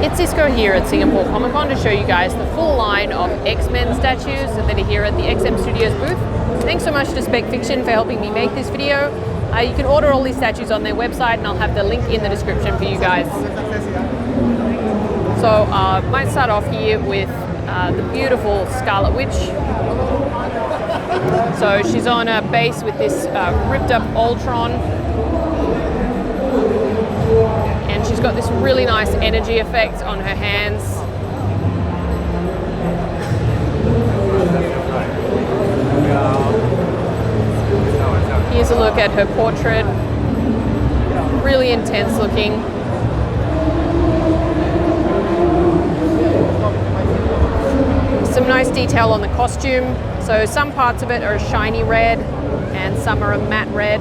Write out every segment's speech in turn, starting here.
It's Sisko here at Singapore Comic Con to show you guys the full line of X-Men statues that are here at the XM Studios booth. Thanks so much to Spec Fiction for helping me make this video. You can order all these statues on their website and I'll have the link in the description for you guys. So might start off here with the beautiful Scarlet Witch. So she's on a base with this ripped up Ultron. And she's got this really nice energy effect on her hands. Here's a look at her portrait. Really intense looking. Some nice detail on the costume. So some parts of it are a shiny red and some are a matte red.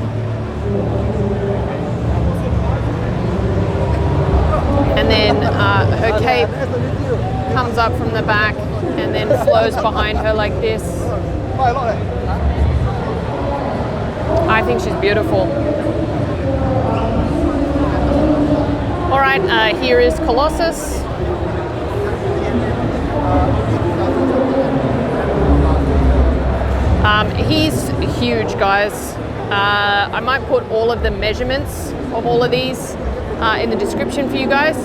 And then her cape comes up from the back and then flows behind her like this. I think she's beautiful. All right, here is Colossus. He's huge, guys. I might put all of the measurements of all of these in the description for you guys.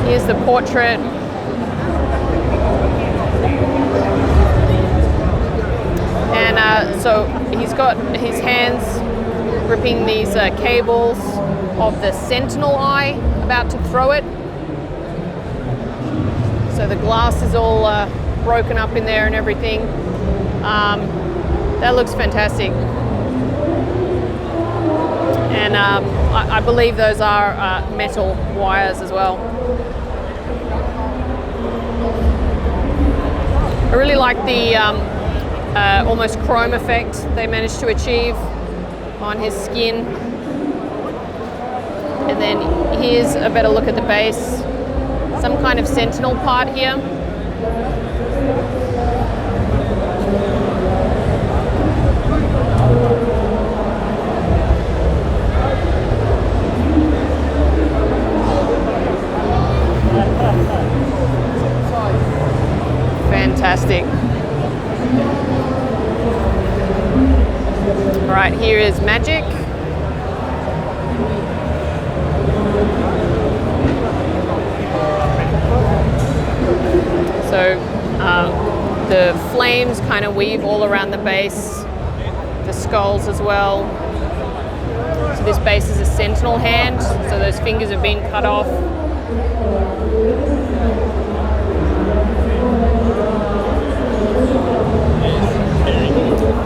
Here's the portrait. And so he's got his hands gripping these cables of the Sentinel Eye, about to throw it. So the glass is all broken up in there and everything. That looks fantastic. And I believe those are metal wires as well. I really like the almost chrome effect they managed to achieve on his skin. And then here's a better look at the base. Some kind of sentinel part here. Fantastic. All right, here is Magik. So the flames kind of weave all around the base, the skulls as well. So this base is a sentinel hand, so those fingers have been cut off.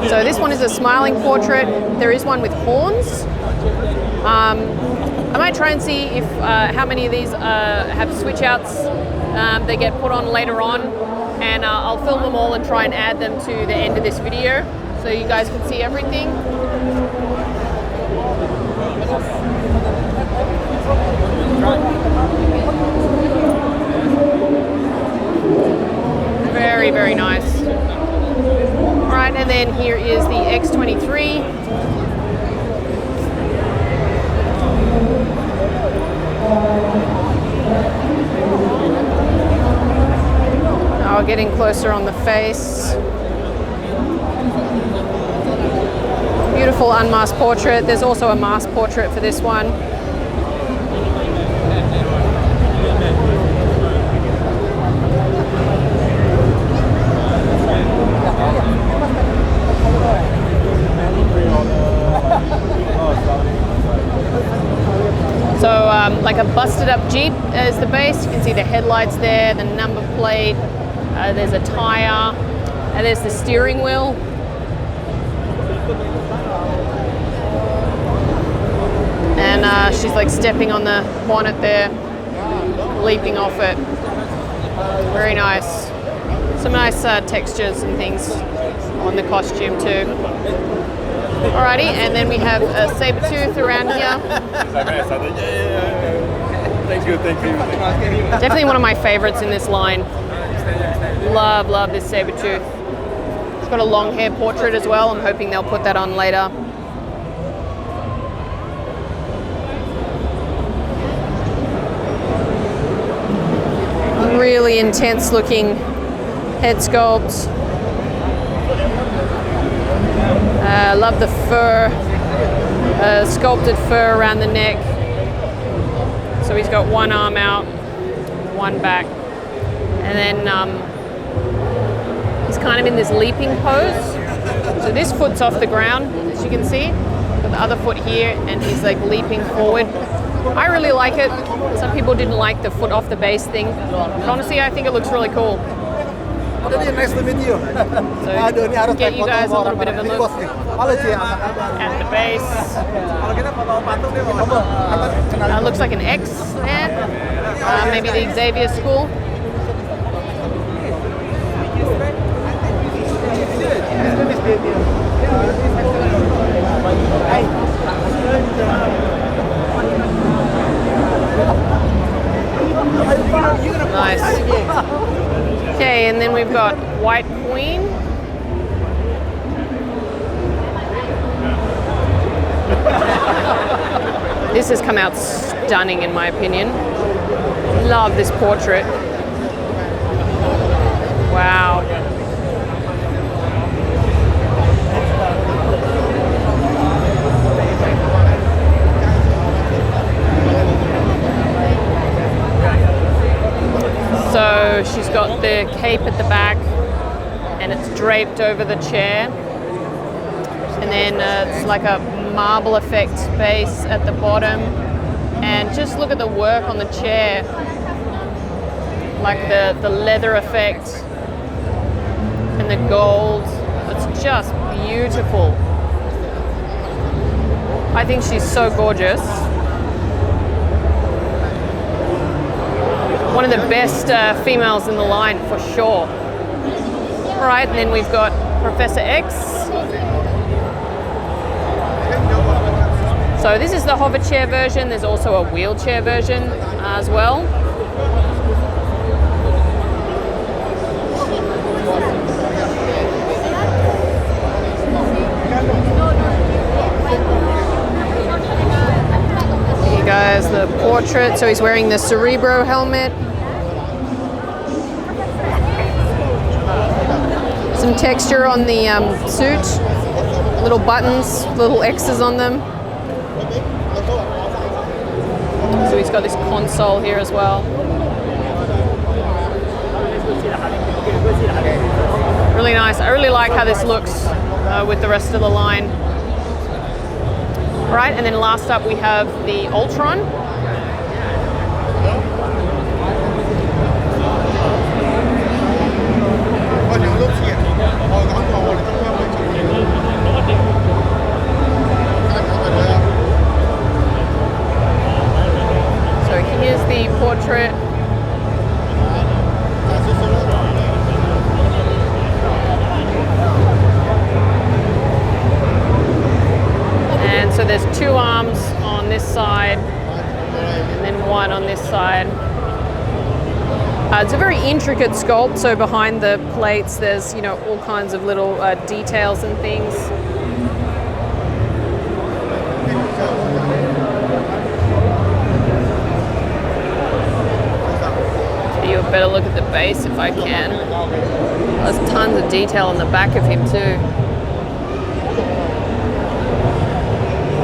So this one is a smiling portrait. There is one with horns. I might try and see if how many of these have switch outs they get put on later on, and I'll film them all and try and add them to the end of this video so you guys can see everything. Very, very nice. All right, and then here is the X-23. Now getting closer on the face. Beautiful unmasked portrait. There's also a masked portrait for this one. So like a busted up Jeep as the base. You can see the headlights there, the number plate, there's a tire, and there's the steering wheel. And she's like stepping on the bonnet there, leaping off it. Very nice. Some nice textures and things on the costume too. Alrighty, and then we have a Saber-Tooth around here. Thank you. Definitely one of my favorites in this line. Love this Saber-Tooth. It's got a long hair portrait as well. I'm hoping they'll put that on later. really intense looking head sculpt. Love the fur, sculpted fur around the neck. So he's got one arm out, one back. And then he's kind of in this leaping pose. So this foot's off the ground, as you can see. Got the other foot here, and he's like leaping forward. I really like it. Some people didn't like the foot off the base thing. But honestly, I think it looks really cool. Nice to meet you. So get you guys a little bit of a look at the base. Looks like an X there. Maybe the Xavier School. Nice. Okay, and then we've got White Queen. This has come out stunning in my opinion. Love this portrait. Wow. So she's got the cape at the back and it's draped over the chair. And then it's like a marble effect base at the bottom. And just look at the work on the chair. Like the leather effect and the gold. It's just beautiful. I think she's so gorgeous. One of the best females in the line for sure. All right, and then we've got Professor X. So this is the hover chair version. There's also a wheelchair version as well. Here you guys, the portrait. So he's wearing the Cerebro helmet. Some texture on the suit, little buttons, little X's on them. So he's got this console here as well. Really nice. I really like how this looks with the rest of the line. All right, and then last up we have the Ultron. So here's the portrait. And so there's two arms on this side and then one on this side. It's a very intricate sculpt, so behind the plates there's, you know, all kinds of little details and things. Give you a better look at the base if I can. There's tons of detail on the back of him too.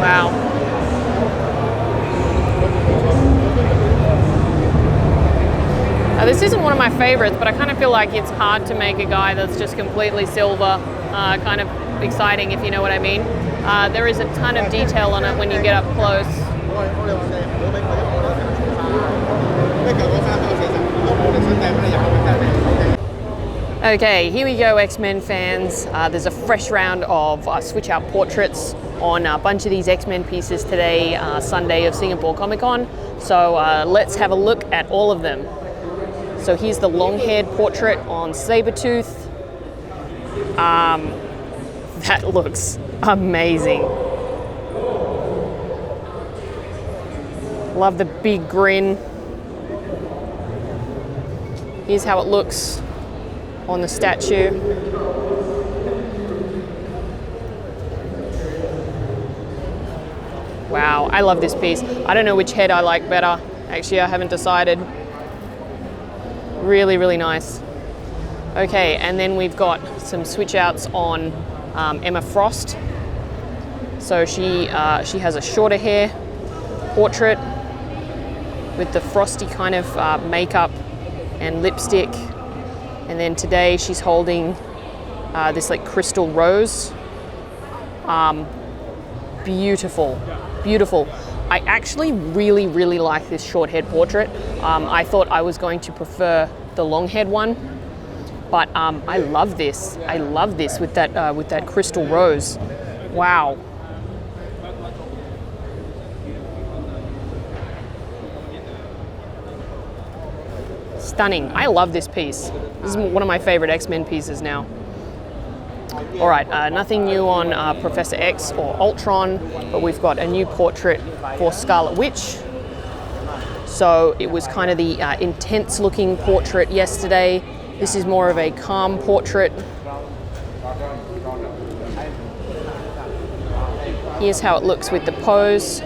Wow. This isn't one of my favorites, but I kind of feel like it's hard to make a guy that's just completely silver, kind of exciting, if you know what I mean. There is a ton of detail on it when you get up close. Okay, here we go, X-Men fans. There's a fresh round of switch out portraits on a bunch of these X-Men pieces today, Sunday of Singapore Comic-Con. So let's have a look at all of them. So here's the long-haired portrait on Saber-Tooth. That looks amazing. Love the big grin. Here's how it looks on the statue. Wow, I love this piece. I don't know which head I like better. Actually, I haven't decided. Really, really nice. Okay, and then we've got some switch outs on Emma Frost. So she has a shorter hair portrait with the frosty kind of makeup and lipstick. And then today she's holding this like crystal rose. Beautiful, beautiful. I actually really, really like this short head portrait. I thought I was going to prefer the long head one, but I love this. I love this with that crystal rose. Wow. Stunning. I love this piece. This is one of my favorite X-Men pieces now. All right, nothing new on Professor X or Ultron, but we've got a new portrait for Scarlet Witch. So it was kind of the intense looking portrait yesterday. This is more of a calm portrait. Here's how it looks with the pose.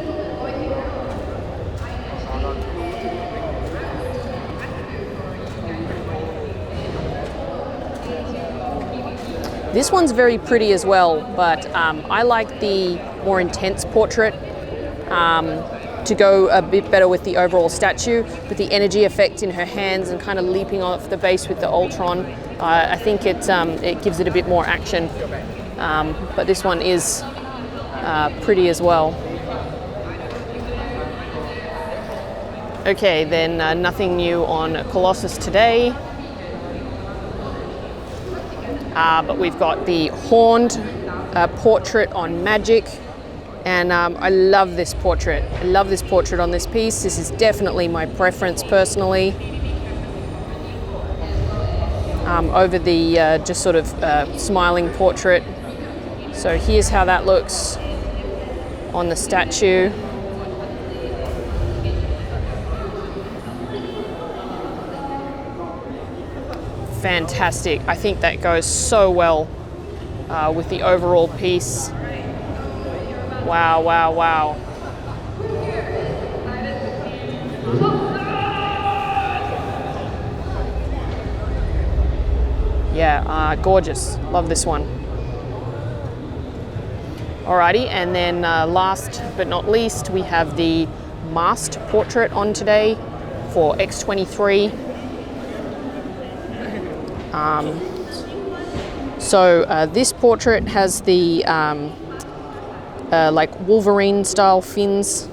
This one's very pretty as well, but I like the more intense portrait to go a bit better with the overall statue, but the energy effect in her hands and kind of leaping off the base with the Ultron, I think it gives it a bit more action, but this one is pretty as well. Okay, then nothing new on Colossus today. But we've got the horned portrait on Magik, and I love this portrait. I love this portrait on this piece. This is definitely my preference personally over the just sort of smiling portrait. So here's how that looks on the statue. Fantastic. I think that goes so well with the overall piece. Wow, wow, wow. Yeah, gorgeous. Love this one. Alrighty, and then last but not least, we have the masked portrait on today for X23. This portrait has the like Wolverine style fins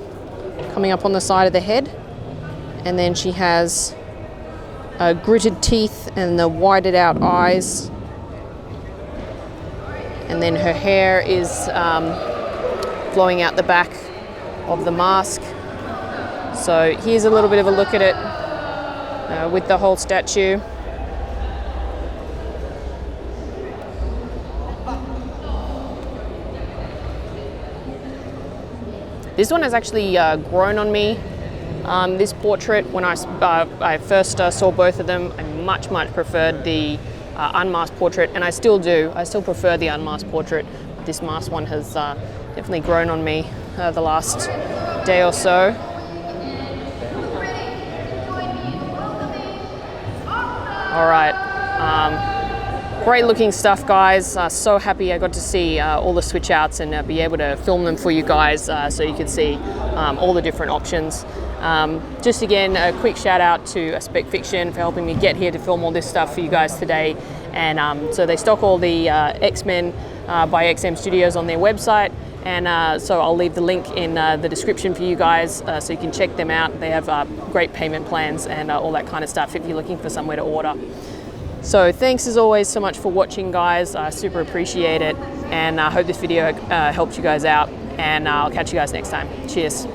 coming up on the side of the head, and then she has gritted teeth and the whited out eyes, and then her hair is flowing out the back of the mask. So here's a little bit of a look at it with the whole statue. This one has actually grown on me. This portrait, when I first saw both of them, I much preferred the unmasked portrait, and I still do. I still prefer the unmasked portrait. This masked one has definitely grown on me the last day or so. All right. Great looking stuff, guys. So happy I got to see all the switch outs and be able to film them for you guys so you can see all the different options. Just again, a quick shout out to Spec Fiction for helping me get here to film all this stuff for you guys today. And so they stock all the X-Men by XM Studios on their website. And so I'll leave the link in the description for you guys so you can check them out. They have great payment plans and all that kind of stuff if you're looking for somewhere to order. So thanks as always so much for watching, guys. I super appreciate it, and I hope this video helped you guys out, and I'll catch you guys next time. Cheers.